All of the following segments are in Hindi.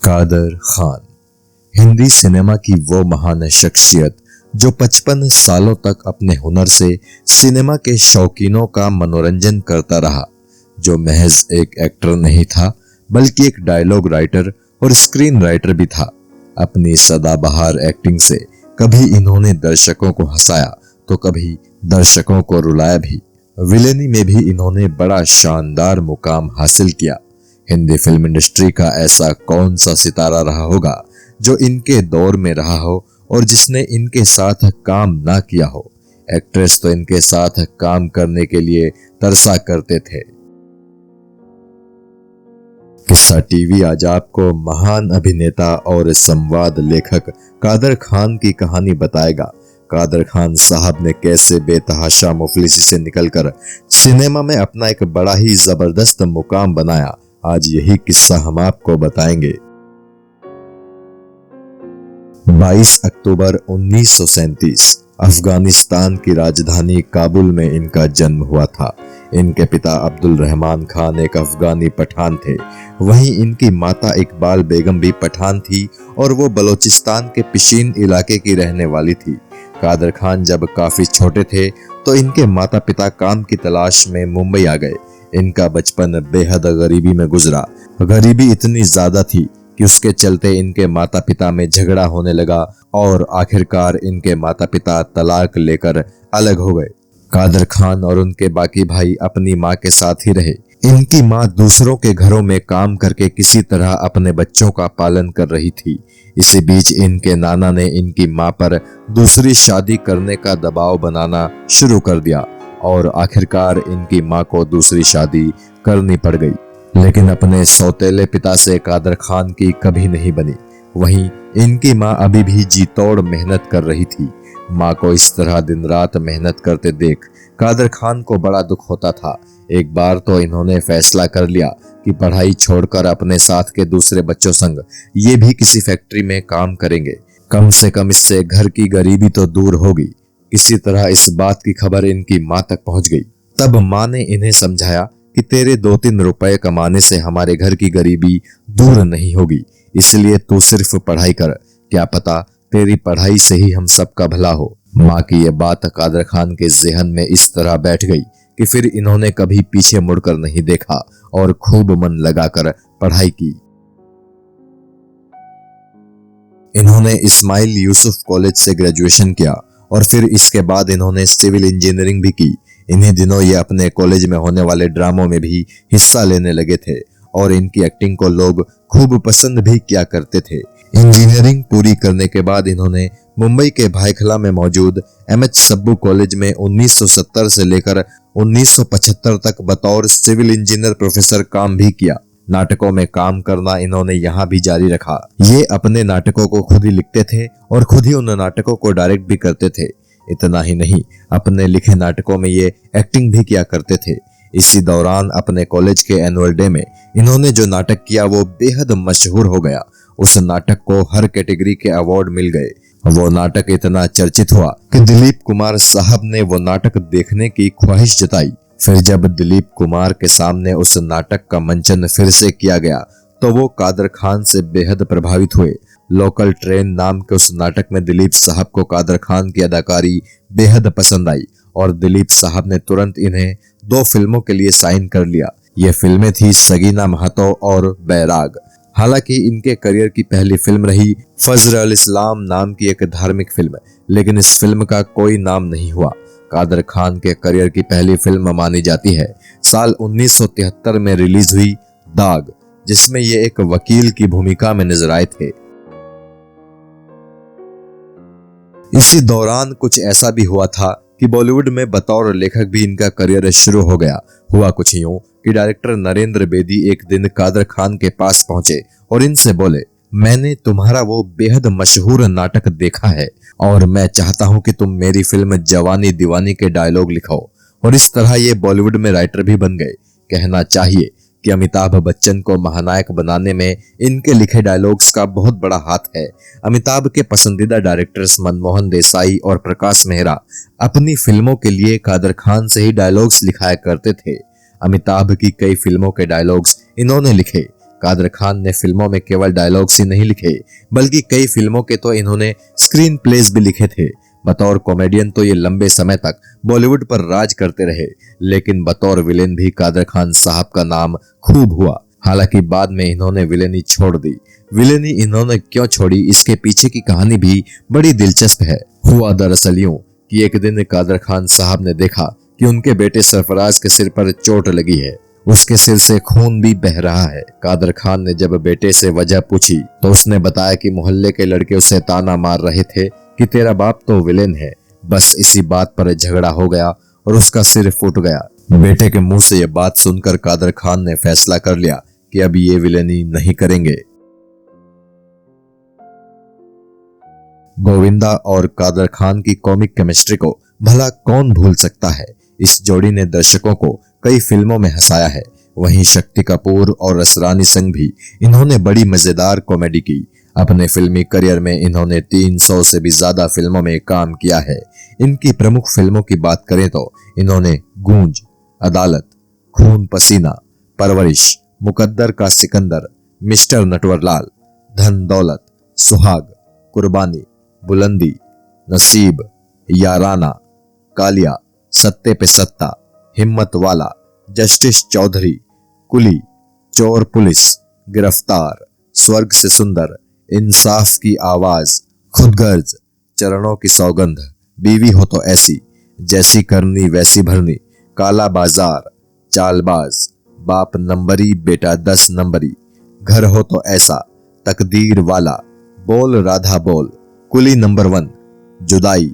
कादर खान हिंदी सिनेमा की वो महान शख्सियत जो 55 सालों तक अपने हुनर से सिनेमा के शौकीनों का मनोरंजन करता रहा, जो महज एक एक्टर नहीं था बल्कि एक डायलॉग राइटर और स्क्रीन राइटर भी था। अपनी सदाबहार एक्टिंग से कभी इन्होंने दर्शकों को हंसाया तो कभी दर्शकों को रुलाया भी। विलेनी में भी इन्होंने बड़ा शानदार मुकाम हासिल किया। हिंदी फिल्म इंडस्ट्री का ऐसा कौन सा सितारा रहा होगा जो इनके दौर में रहा हो और जिसने इनके साथ काम ना किया हो। एक्ट्रेस तो इनके साथ काम करने के लिए तरसा करते थे। किस्सा टीवी आज आपको महान अभिनेता और संवाद लेखक कादर खान की कहानी बताएगा। कादर खान साहब ने कैसे बेतहाशा मुफलिसी से निकलकर सिनेमा में अपना एक बड़ा ही जबरदस्त मुकाम बनाया, आज यही किस्सा हम आपको बताएंगे। 22 अक्टूबर 1937 अफगानिस्तान की राजधानी काबुल में इनका जन्म हुआ था। इनके पिता अब्दुल रहमान खान एक अफगानी पठान थे, वहीं इनकी माता इकबाल बेगम भी पठान थी और वो बलोचिस्तान के पिशीन इलाके की रहने वाली थी। कादर खान जब काफी छोटे थे तो इनके माता पिता काम की तलाश में मुंबई आ गए। इनका बचपन बेहद गरीबी में गुजरा। गरीबी इतनी ज्यादा थी कि उसके चलते इनके माता पिता में झगड़ा होने लगा और आखिरकार इनके माता पिता तलाक लेकर अलग हो गए। कादर खान और उनके बाकी भाई अपनी माँ के साथ ही रहे। इनकी माँ दूसरों के घरों में काम करके किसी तरह अपने बच्चों का पालन कर रही थी। इसी बीच इनके नाना ने इनकी माँ पर दूसरी शादी करने का दबाव बनाना शुरू कर दिया और आखिरकार इनकी माँ को दूसरी शादी करनी पड़ गई। लेकिन अपने सौतेले पिता से कादर खान की कभी नहीं बनी। वहीं इनकी माँ अभी भी जी तोड़ मेहनत कर रही थी। माँ को इस तरह दिन रात मेहनत करते देख कादर खान को बड़ा दुख होता था। एक बार तो इन्होंने फैसला कर लिया कि पढ़ाई छोड़कर अपने साथ के दूसरे बच्चों संग ये भी किसी फैक्ट्री में काम करेंगे। कम से कम इससे घर की गरीबी तो दूर होगी। किसी तरह इस बात की खबर इनकी माँ तक पहुंच गई। तब माँ ने इन्हें समझाया कि तेरे 2-3 रुपए कमाने से हमारे घर की गरीबी दूर नहीं होगी, इसलिए तू सिर्फ पढ़ाई कर, क्या पता तेरी पढ़ाई से ही हम सबका भला हो। माँ की ये बात कादर खान के ज़हन में इस तरह बैठ गई कि फिर इन्होंने कभी पीछे मुड़कर नहीं देखा और खूब मन लगाकर पढ़ाई की। इन्होंने इस्माइल यूसुफ कॉलेज से ग्रेजुएशन किया और फिर इसके बाद इन्होंने सिविल इंजीनियरिंग भी की। इन्हीं दिनों ये अपने कॉलेज में होने वाले ड्रामों में भी हिस्सा लेने लगे थे और इनकी एक्टिंग को लोग खूब पसंद भी किया करते थे। इंजीनियरिंग पूरी करने के बाद इन्होंने मुंबई के भायखला में मौजूद एमएच सब्बू कॉलेज में 1970 से लेकर 1975 तक बतौर सिविल इंजीनियर प्रोफेसर काम भी किया। नाटकों में काम करना इन्होंने यहाँ भी जारी रखा। ये अपने नाटकों को खुद ही लिखते थे और खुद ही उन नाटकों को डायरेक्ट भी करते थे। इतना ही नहीं, अपने लिखे नाटकों में ये एक्टिंग भी किया करते थे। इसी दौरान अपने कॉलेज के एनुअल डे में इन्होंने जो नाटक किया वो बेहद मशहूर हो गया। उस नाटक को हर कैटेगरी के अवार्ड मिल गए। वो नाटक इतना चर्चित हुआ कि दिलीप कुमार साहब ने वो नाटक देखने की ख्वाहिश जताई। फिर जब दिलीप कुमार के सामने उस नाटक का मंचन फिर से किया गया तो वो कादर खान से बेहद प्रभावित हुए। लोकल ट्रेन नाम के उस नाटक में दिलीप साहब को कादर खान की अदाकारी बेहद पसंद आई और दिलीप साहब ने तुरंत इन्हें 2 फिल्मों के लिए साइन कर लिया। ये फिल्में थी सगीना महतो और बैराग। हालांकि इनके करियर की पहली फिल्म रही फजर अल इस्लाम नाम की एक धार्मिक फिल्म, लेकिन इस फिल्म का कोई नाम नहीं हुआ। कादर खान के करियर की पहली फिल्म मानी जाती है साल 1973 में रिलीज हुई दाग, जिसमें ये एक वकील की भूमिका में नजर आए थे। इसी दौरान कुछ ऐसा भी हुआ था कि बॉलीवुड में बतौर लेखक भी इनका करियर शुरू हो गया। हुआ कुछ यूं कि डायरेक्टर नरेंद्र बेदी एक दिन कादर खान के पास पहुंचे और इनसे बोले, मैंने तुम्हारा वो बेहद मशहूर नाटक देखा है और मैं चाहता हूं कि तुम मेरी फिल्म जवानी दीवानी के डायलॉग लिखो। और इस तरह ये बॉलीवुड में राइटर भी बन गए। कहना चाहिए कि अमिताभ बच्चन को महानायक बनाने में इनके लिखे डायलॉग्स का बहुत बड़ा हाथ है। अमिताभ के पसंदीदा डायरेक्टर्स मनमोहन देसाई और प्रकाश मेहरा अपनी फिल्मों के लिए कादर खान से ही डायलॉग्स लिखाया करते थे। अमिताभ की कई फिल्मों के डायलॉग्स इन्होंने लिखे, कादर खान ने फिल्मों में केवल डायलॉग्स ही नहीं लिखे, बल्कि कई फिल्मों के तो इन्होंने स्क्रीन प्लेज भी लिखे थे। बतौर कॉमेडियन तो ये लंबे समय तक बॉलीवुड पर राज करते रहे, लेकिन बतौर विलेन भी कादर खान साहब का नाम खूब हुआ। हालांकि बाद में इन्होंने विलेनी छोड़ दी। विलेनी इन्होंने क्यों छोड़ी, इसके पीछे की कहानी भी बड़ी दिलचस्प है। हुआ दरअसल यूं कि एक दिन कादर खान साहब ने देखा कि उनके बेटे सरफराज के सिर पर चोट लगी है, उसके सिर से खून भी बह रहा है। कादर खान ने जब बेटे से वजह पूछी तो उसने बताया कि मोहल्ले के लड़के उसे ताना मार रहे थे कि तेरा बाप तो विलेन है। बस इसी बात पर झगड़ा हो गया और उसका सिर फूट गया। बेटे के मुंह से यह बात सुनकर कादर खान ने फैसला कर लिया कि अब ये विलेनी नहीं करेंगे। गोविंदा और कादर खान की कॉमिक केमिस्ट्री को भला कौन भूल सकता है। इस जोड़ी ने दर्शकों को कई फिल्मों में हंसाया है। वहीं शक्ति कपूर और असरानी सिंह भी इन्होंने बड़ी मजेदार कॉमेडी की। अपने फिल्मी करियर में इन्होंने 300 से भी ज्यादा फिल्मों में काम किया है। इनकी प्रमुख फिल्मों की बात करें तो इन्होंने गूंज, अदालत, खून पसीना, परवरिश, मुकद्दर का सिकंदर, मिस्टर नटवरलाल, धन दौलत, सुहाग, कुर्बानी, बुलंदी, नसीब, याराना, कालिया, सत्ते पे सत्ता, हिम्मत वाला, जस्टिस चौधरी, कुली, चोर पुलिस, गिरफ्तार, स्वर्ग से सुंदर, इंसाफ की आवाज, खुदगर्ज, चरणों की सौगंध, बीवी हो तो ऐसी, जैसी करनी वैसी भरनी, काला बाजार, चालबाज, बाप नंबरी बेटा 10 नंबरी, घर हो तो ऐसा, तकदीर वाला, बोल राधा बोल, कुली number 1, Judaai,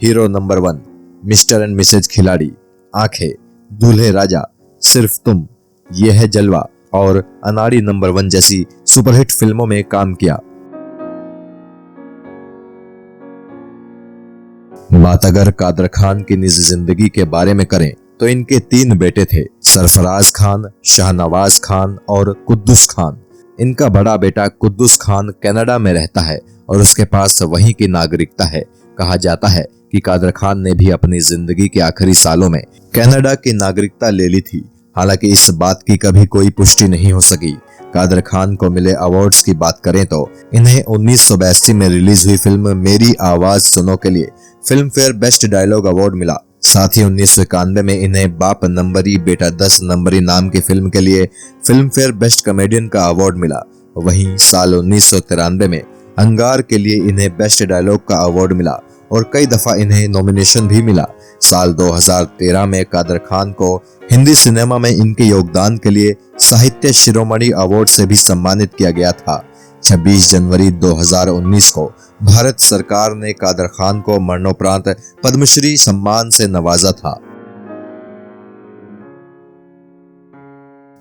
hero number 1, mister and Mrs Khiladi, Aankhen, दूल्हे राजा, सिर्फ तुम, ये है जलवा और अनाड़ी नंबर 1 जैसी सुपरहिट फिल्मों में काम किया। बात अगर कादर खान की निजी जिंदगी के बारे में करें तो इनके 3 बेटे थे, सरफराज खान, शाहनवाज खान और कुद्दूस खान। इनका बड़ा बेटा कुद्दूस खान कनाडा में रहता है और उसके पास वहीं की नागरिकता है। कहा जाता है कि कादर खान ने भी अपनी जिंदगी के आखिरी सालों में कनाडा की नागरिकता ले ली थी। हालांकि इस बात की कभी कोई पुष्टि नहीं हो सकी। कादर खान को मिले अवार्ड्स की बात करें तो इन्हें 1982 में रिलीज हुई फिल्म मेरी आवाज सुनो के लिए Filmfare best dialogue award मिला। साथ ही 1991 में इन्हें बाप नंबरी बेटा 10 नंबरी नाम की फिल्म के लिए फिल्म फेयर बेस्ट कॉमेडियन का अवार्ड मिला। वहीं साल 1993 में अंगार के लिए इन्हें बेस्ट डायलॉग का अवार्ड मिला और कई दफा इन्हें नॉमिनेशन भी मिला। साल 2013 में कादर खान को हिंदी सिनेमा में इनके योगदान के लिए साहित्य शिरोमणि अवार्ड से भी सम्मानित किया गया था। 26 जनवरी 2019 को भारत सरकार ने कादर खान को मरणोपरांत पद्मश्री सम्मान से नवाजा था।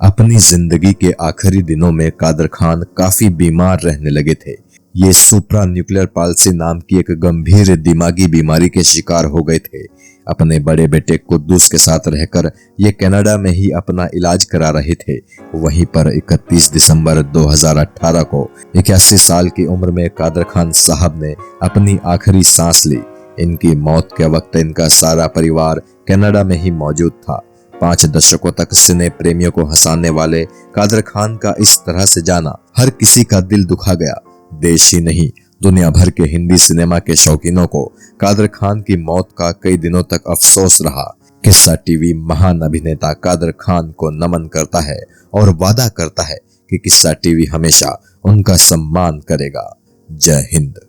अपनी जिंदगी के आखिरी दिनों में कादर खान काफी बीमार रहने लगे थे। ये सुप्रा न्यूक्लियर पाल्सी नाम की एक गंभीर दिमागी बीमारी के शिकार हो गए थे। अपने बड़े बेटे कुद्दूस के साथ रहकर ये कनाडा में ही अपना इलाज करा रहे थे। वहीं पर 31 दिसंबर 2018 को 81 साल की उम्र में कादर खान साहब ने अपनी आखिरी सांस ली। इनकी मौत के वक्त इनका सारा परिवार कनाडा में ही मौजूद था। 5 दशकों तक सिने प्रेमियों को हंसाने वाले कादर खान का इस तरह से जाना हर किसी का दिल दुखा गया। देश ही नहीं, दुनिया भर के हिंदी सिनेमा के शौकीनों को कादर खान की मौत का कई दिनों तक अफसोस रहा। किस्सा टीवी महान अभिनेता कादर खान को नमन करता है और वादा करता है कि किस्सा टीवी हमेशा उनका सम्मान करेगा। जय हिंद।